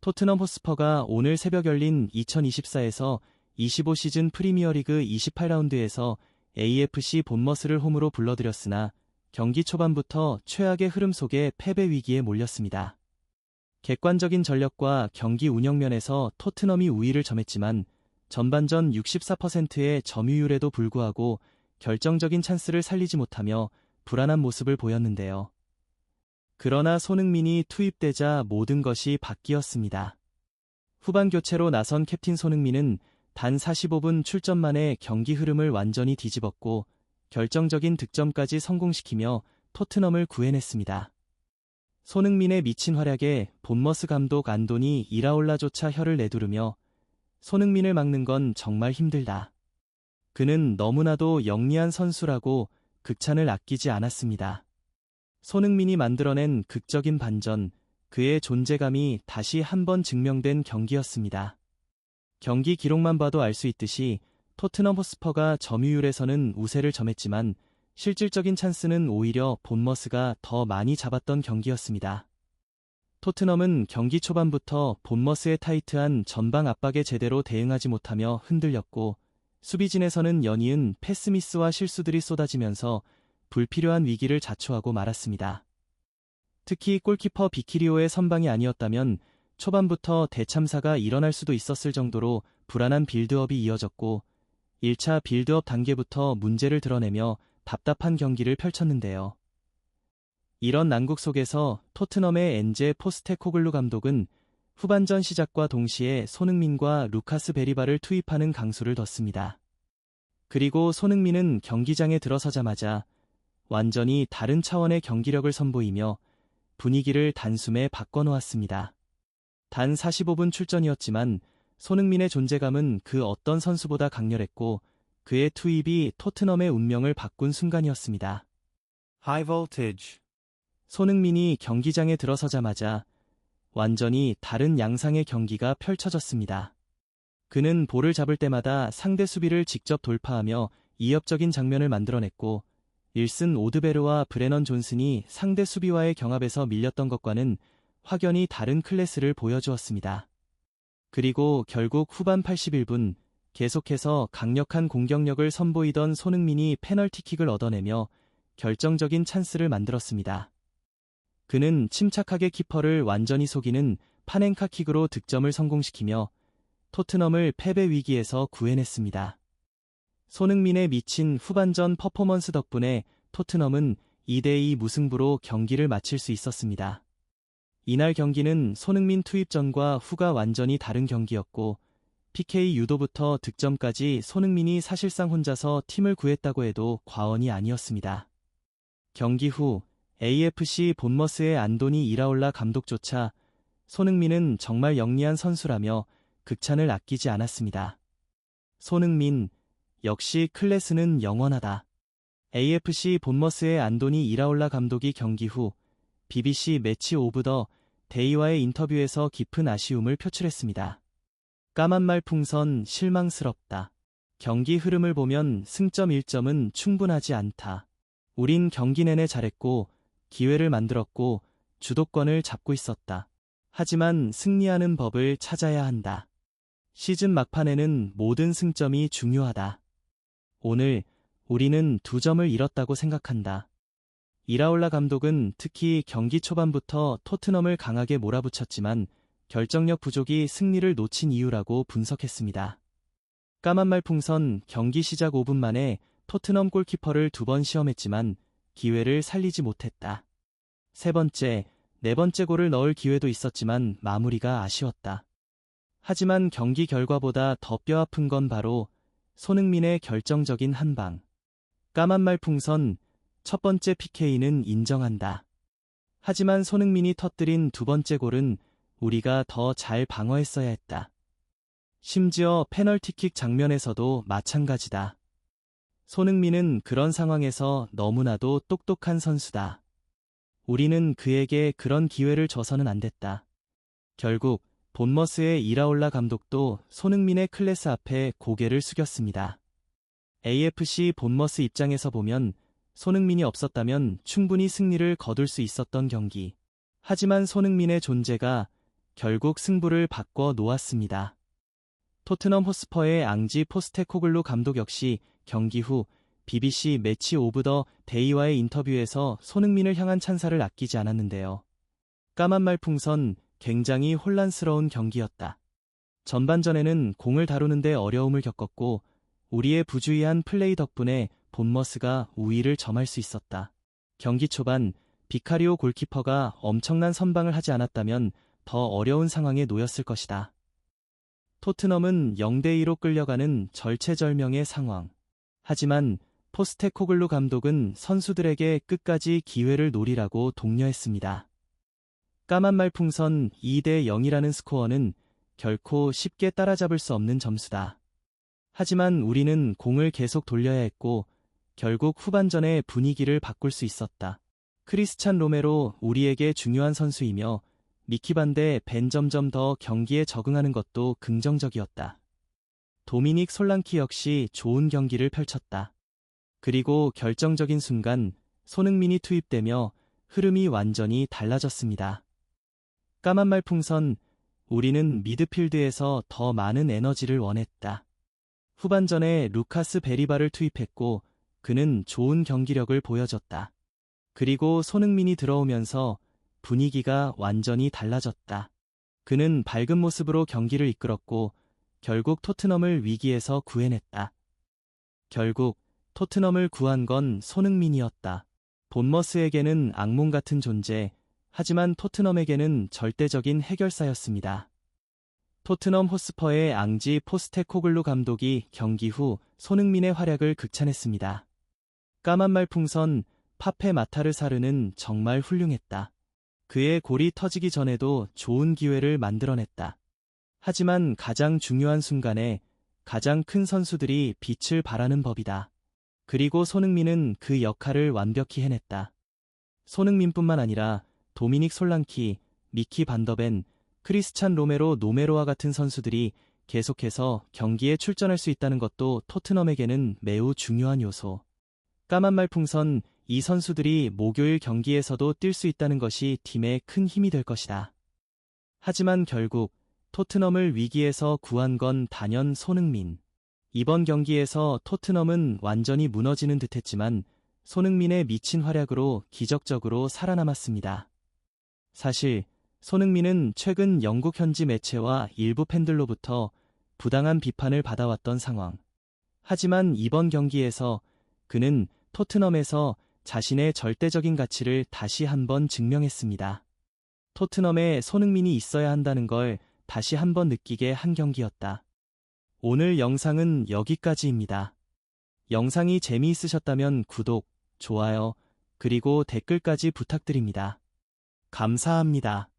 토트넘 호스퍼가 오늘 새벽 열린 2024에서 25 시즌 프리미어리그 28라운드에서 AFC 본머스를 홈으로 불러들였으나 경기 초반부터 최악의 흐름 속에 패배 위기에 몰렸습니다. 객관적인 전력과 경기 운영면에서 토트넘이 우위를 점했지만 전반전 64%의 점유율에도 불구하고 결정적인 찬스를 살리지 못하며 불안한 모습을 보였는데요. 그러나 손흥민이 투입되자 모든 것이 바뀌었습니다. 후반 교체로 나선 캡틴 손흥민은 단 45분 출전 만에 경기 흐름을 완전히 뒤집었고 결정적인 득점까지 성공시키며 토트넘을 구해냈습니다. 손흥민의 미친 활약에 본머스 감독 안도니 이라올라조차 혀를 내두르며 손흥민을 막는 건 정말 힘들다. 그는 너무나도 영리한 선수라고 극찬을 아끼지 않았습니다. 손흥민이 만들어낸 극적인 반전, 그의 존재감이 다시 한번 증명된 경기였습니다. 경기 기록만 봐도 알 수 있듯이 토트넘 호스퍼가 점유율에서는 우세를 점했지만 실질적인 찬스는 오히려 본머스가 더 많이 잡았던 경기였습니다. 토트넘은 경기 초반부터 본머스의 타이트한 전방 압박에 제대로 대응하지 못하며 흔들렸고 수비진에서는 연이은 패스미스와 실수들이 쏟아지면서 불필요한 위기를 자초하고 말았습니다. 특히 골키퍼 비키리오의 선방이 아니었다면 초반부터 대참사가 일어날 수도 있었을 정도로 불안한 빌드업이 이어졌고 1차 빌드업 단계부터 문제를 드러내며 답답한 경기를 펼쳤는데요. 이런 난국 속에서 토트넘의 엔제 포스테코글루 감독은 후반전 시작과 동시에 손흥민과 루카스 베리바를 투입하는 강수를 뒀습니다. 그리고 손흥민은 경기장에 들어서자마자 완전히 다른 차원의 경기력을 선보이며 분위기를 단숨에 바꿔놓았습니다. 단 45분 출전이었지만 손흥민의 존재감은 그 어떤 선수보다 강렬했고 그의 투입이 토트넘의 운명을 바꾼 순간이었습니다. High voltage. 손흥민이 경기장에 들어서자마자 완전히 다른 양상의 경기가 펼쳐졌습니다. 그는 볼을 잡을 때마다 상대 수비를 직접 돌파하며 이협적인 장면을 만들어냈고 일슨 오드베르와 브레넌 존슨이 상대 수비와의 경합에서 밀렸던 것과는 확연히 다른 클래스를 보여주었습니다. 그리고 결국 후반 81분 계속해서 강력한 공격력을 선보이던 손흥민이 페널티킥을 얻어내며 결정적인 찬스를 만들었습니다. 그는 침착하게 키퍼를 완전히 속이는 파넨카 킥으로 득점을 성공시키며 토트넘을 패배 위기에서 구해냈습니다. 손흥민의 미친 후반전 퍼포먼스 덕분에 토트넘은 2대2 무승부로 경기를 마칠 수 있었습니다. 이날 경기는 손흥민 투입 전과 후가 완전히 다른 경기였고 PK 유도부터 득점까지 손흥민이 사실상 혼자서 팀을 구했다고 해도 과언이 아니었습니다. 경기 후 AFC 본머스의 안도니 이라올라 감독조차 손흥민은 정말 영리한 선수라며 극찬을 아끼지 않았습니다. 손흥민, 역시 클래스는 영원하다. AFC 본머스의 안도니 이라올라 감독이 경기 후 BBC 매치 오브 더 데이와의 인터뷰에서 깊은 아쉬움을 표출했습니다. 까만 말 풍선 실망스럽다. 경기 흐름을 보면 승점 1점은 충분하지 않다. 우린 경기 내내 잘했고 기회를 만들었고 주도권을 잡고 있었다. 하지만 승리하는 법을 찾아야 한다. 시즌 막판에는 모든 승점이 중요하다. 오늘 우리는 2점을 잃었다고 생각한다. 이라올라 감독은 특히 경기 초반부터 토트넘을 강하게 몰아붙였지만 결정력 부족이 승리를 놓친 이유라고 분석했습니다. 까만 말풍선 경기 시작 5분 만에 토트넘 골키퍼를 2번 시험했지만 기회를 살리지 못했다. 세 번째, 네 번째 골을 넣을 기회도 있었지만 마무리가 아쉬웠다. 하지만 경기 결과보다 더 뼈아픈 건 바로 손흥민의 결정적인 한방. 까만 말풍선 첫 번째 PK는 인정한다. 하지만 손흥민이 터뜨린 두 번째 골은 우리가 더 잘 방어했어야 했다. 심지어 페널티킥 장면에서도 마찬가지다. 손흥민은 그런 상황에서 너무나도 똑똑한 선수다. 우리는 그에게 그런 기회를 줘서는 안 됐다. 결국 본머스의 이라올라 감독도 손흥민의 클래스 앞에 고개를 숙였습니다. AFC 본머스 입장에서 보면 손흥민이 없었다면 충분히 승리를 거둘 수 있었던 경기. 하지만 손흥민의 존재가 결국 승부를 바꿔 놓았습니다. 토트넘 호스퍼의 앙지 포스테코글루 감독 역시 경기 후 BBC 매치 오브 더 데이와의 인터뷰에서 손흥민을 향한 찬사를 아끼지 않았는데요. 까만 말풍선, 굉장히 혼란스러운 경기였다. 전반전에는 공을 다루는데 어려움을 겪었고 우리의 부주의한 플레이 덕분에 본머스가 우위를 점할 수 있었다. 경기 초반 비카리오 골키퍼가 엄청난 선방을 하지 않았다면 더 어려운 상황에 놓였을 것이다. 토트넘은 0대2로 끌려가는 절체절명의 상황. 하지만 포스테코글루 감독은 선수들에게 끝까지 기회를 노리라고 독려했습니다. 까만 말풍선 2대0이라는 스코어는 결코 쉽게 따라잡을 수 없는 점수다. 하지만 우리는 공을 계속 돌려야 했고 결국 후반전에 분위기를 바꿀 수 있었다. 크리스찬 로메로 우리에게 중요한 선수이며 미키 반데 벤 점점 더 경기에 적응하는 것도 긍정적이었다. 도미닉 솔랑키 역시 좋은 경기를 펼쳤다. 그리고 결정적인 순간 손흥민이 투입되며 흐름이 완전히 달라졌습니다. 까만 말풍선, 우리는 미드필드에서 더 많은 에너지를 원했다. 후반전에 루카스 베리바를 투입했고 그는 좋은 경기력을 보여줬다. 그리고 손흥민이 들어오면서 분위기가 완전히 달라졌다. 그는 밝은 모습으로 경기를 이끌었고 결국 토트넘을 위기에서 구해냈다. 결국 토트넘을 구한 건 손흥민이었다. 본머스에게는 악몽 같은 존재, 하지만 토트넘에게는 절대적인 해결사였습니다. 토트넘 호스퍼의 앙지 포스테코글루 감독이 경기 후 손흥민의 활약을 극찬했습니다. 까만 말풍선 파페 마타르사르는 정말 훌륭했다. 그의 골이 터지기 전에도 좋은 기회를 만들어냈다. 하지만 가장 중요한 순간에 가장 큰 선수들이 빛을 발하는 법이다. 그리고 손흥민은 그 역할을 완벽히 해냈다. 손흥민뿐만 아니라 도미닉 솔랑키, 미키 반더벤, 크리스찬 로메로 노메로와 같은 선수들이 계속해서 경기에 출전할 수 있다는 것도 토트넘에게는 매우 중요한 요소. 까만 말풍선, 이 선수들이 목요일 경기에서도 뛸 수 있다는 것이 팀에 큰 힘이 될 것이다. 하지만 결국 토트넘을 위기에서 구한 건 단연 손흥민. 이번 경기에서 토트넘은 완전히 무너지는 듯했지만 손흥민의 미친 활약으로 기적적으로 살아남았습니다. 사실 손흥민은 최근 영국 현지 매체와 일부 팬들로부터 부당한 비판을 받아왔던 상황. 하지만 이번 경기에서 그는 토트넘에서 자신의 절대적인 가치를 다시 한번 증명했습니다. 토트넘에 손흥민이 있어야 한다는 걸 다시 한번 느끼게 한 경기였다. 오늘 영상은 여기까지입니다. 영상이 재미있으셨다면 구독, 좋아요, 그리고 댓글까지 부탁드립니다. 감사합니다.